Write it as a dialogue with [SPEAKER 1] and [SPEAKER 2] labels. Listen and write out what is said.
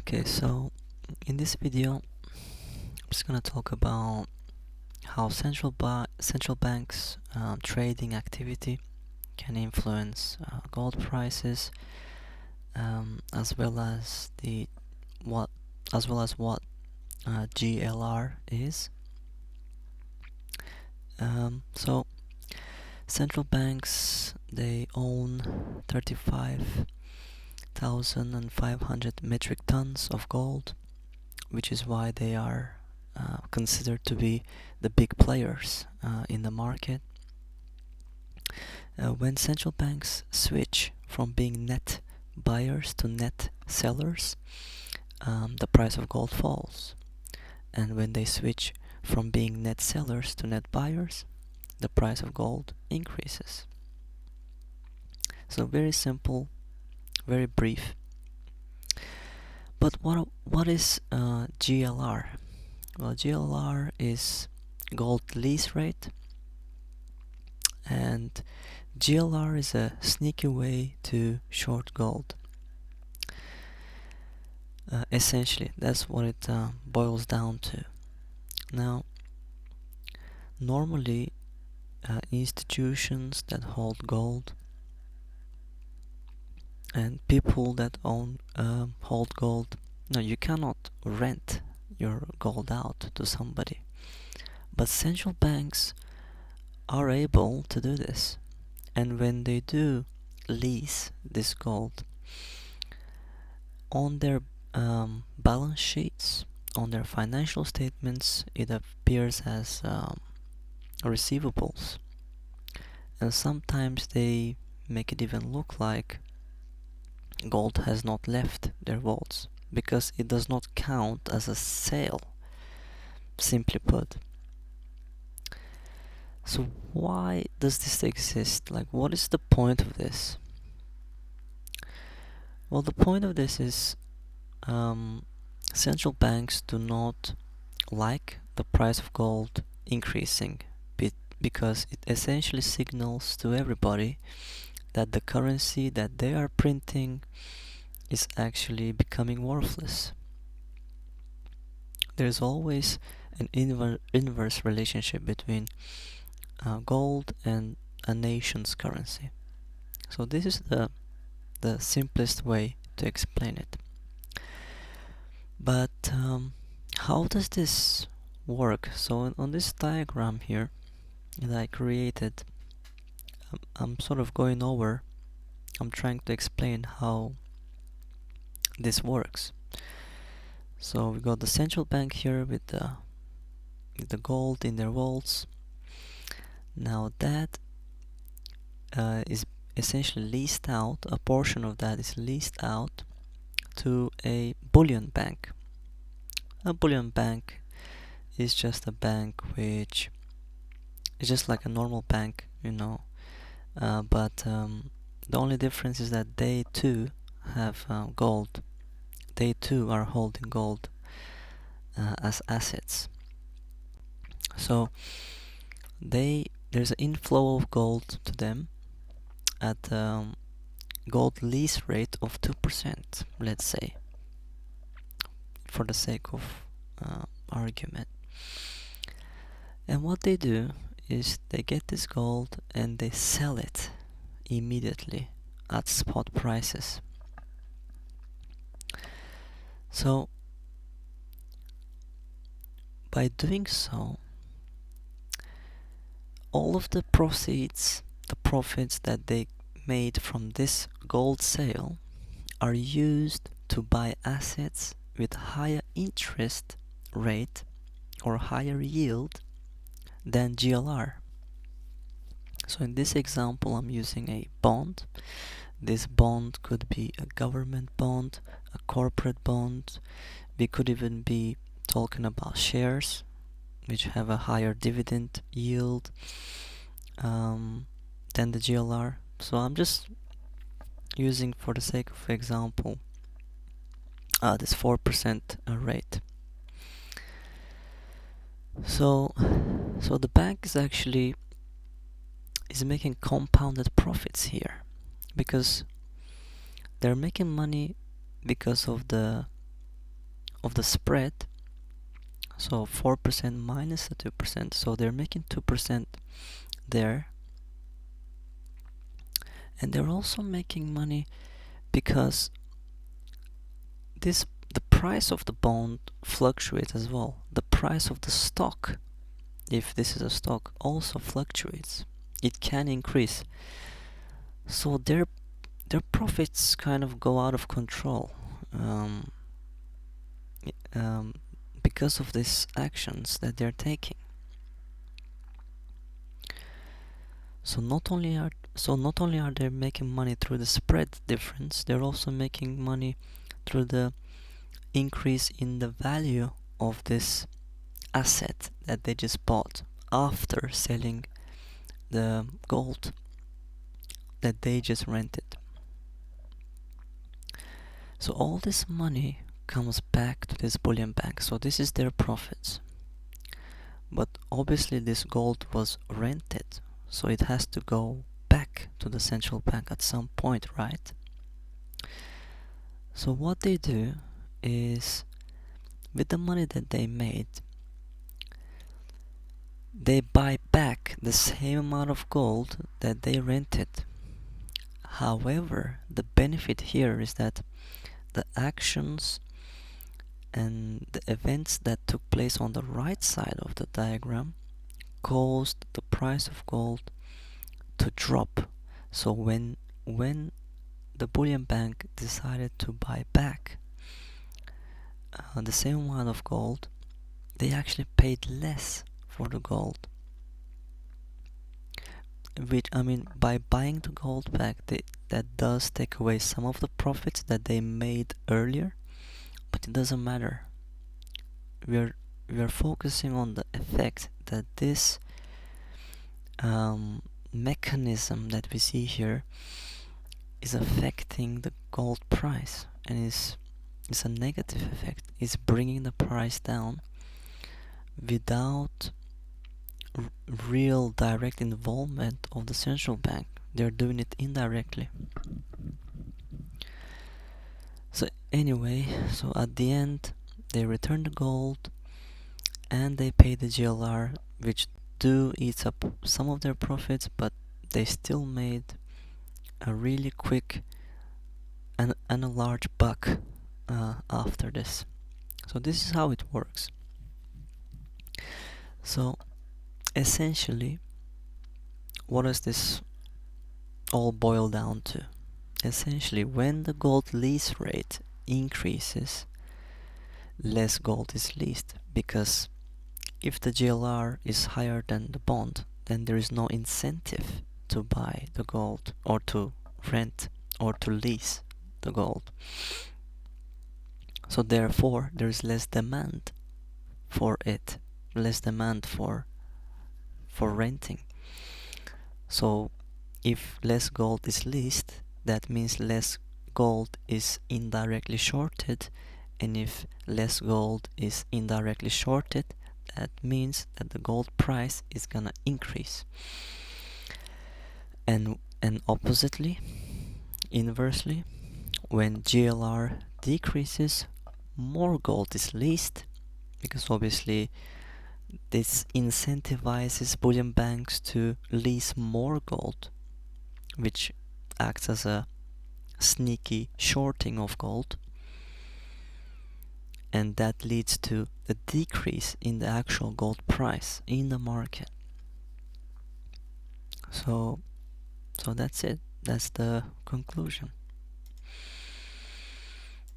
[SPEAKER 1] Okay, so in this video, I'm just gonna talk about how central banks trading activity can influence gold prices, as well as what GLR is. So central banks, they own 35,500 metric tons of gold, which is why they are considered to be the big players in the market. When central banks switch from being net buyers to net sellers, the price of gold falls. And when they switch from being net sellers to net buyers, the price of gold increases. So very simple, very brief. But what is GLR? Well, GLR is Gold Lease Rate, and GLR is a sneaky way to short gold. Essentially, that's what it boils down to. Now, normally, institutions that hold gold and people that hold gold, no, you cannot rent your gold out to somebody. But central banks are able to do this, and when they do lease this gold, on their balance sheets, on their financial statements, it appears as receivables, and sometimes they make it even look like gold has not left their vaults because it does not count as a sale, simply put. So why does this exist? Like, what is the point of this? Well, the point of this is central banks do not like the price of gold increasing because it essentially signals to everybody that the currency that they are printing is actually becoming worthless. There's always an inverse relationship between gold and a nation's currency. So this is the simplest way to explain it. But how does this work? So on this diagram here that I created, I'm sort of going over, I'm trying to explain how this works. So we got the central bank here with the gold in their vaults. Now that is essentially leased out, a portion of that is leased out to a bullion bank. A bullion bank is just a bank which is just like a normal bank, but the only difference is that they too have gold. They too are holding gold as assets. So there's an inflow of gold to them at gold lease rate of 2%, let's say, for the sake of argument. And what they do is they get this gold and they sell it immediately at spot prices. So by doing so, all of the proceeds, the profits that they made from this gold sale are used to buy assets with higher interest rate or higher yield than GLR. So in this example, I'm using a bond. This bond could be a government bond, a corporate bond. We could even be talking about shares, which have a higher dividend yield than the GLR. So I'm just using, for the sake of example, this 4% rate. So the bank is making compounded profits here because they're making money because of the of the spread, so 4% minus the 2%, so they're making 2% there. And they're also making money because the price of the bond fluctuates as well. The price of the stock, if this is a stock, also fluctuates. It can increase. So their profits kind of go out of control because of these actions that they're taking. So not only are they making money through the spread difference, they're also making money through the increase in the value of this asset that they just bought after selling the gold that they just rented. So all this money comes back to this bullion bank. So this is their profits. But obviously this gold was rented, so it has to go back to the central bank at some point, right? So what they do is, with the money that they made, they buy back the same amount of gold that they rented. However, the benefit here is that the actions and the events that took place on the right side of the diagram caused the price of gold to drop. So when the bullion bank decided to buy back the same amount of gold, they actually paid less for the gold. Which, I mean, by buying the gold back, that does take away some of the profits that they made earlier, but it doesn't matter. We are focusing on the effect that this mechanism that we see here is affecting the gold price, and is a negative effect. It's bringing the price down without real direct involvement of the central bank. They're doing it indirectly. So anyway, so at the end they return the gold and they pay the GLR, which do eat up some of their profits, but they still made a really quick and a large buck after this. So this is how it works. So essentially, what does this all boil down to? Essentially, when the gold lease rate increases, less gold is leased, because if the GLR is higher than the bond, then there is no incentive to buy the gold or to rent or to lease the gold. So therefore there is less demand for it, less demand for renting. So if less gold is leased, that means less gold is indirectly shorted, and if less gold is indirectly shorted, that means that the gold price is gonna increase. And oppositely, inversely, when GLR decreases, more gold is leased, because obviously this incentivizes bullion banks to lease more gold, which acts as a sneaky shorting of gold, and that leads to a decrease in the actual gold price in the market. So that's it. That's the conclusion.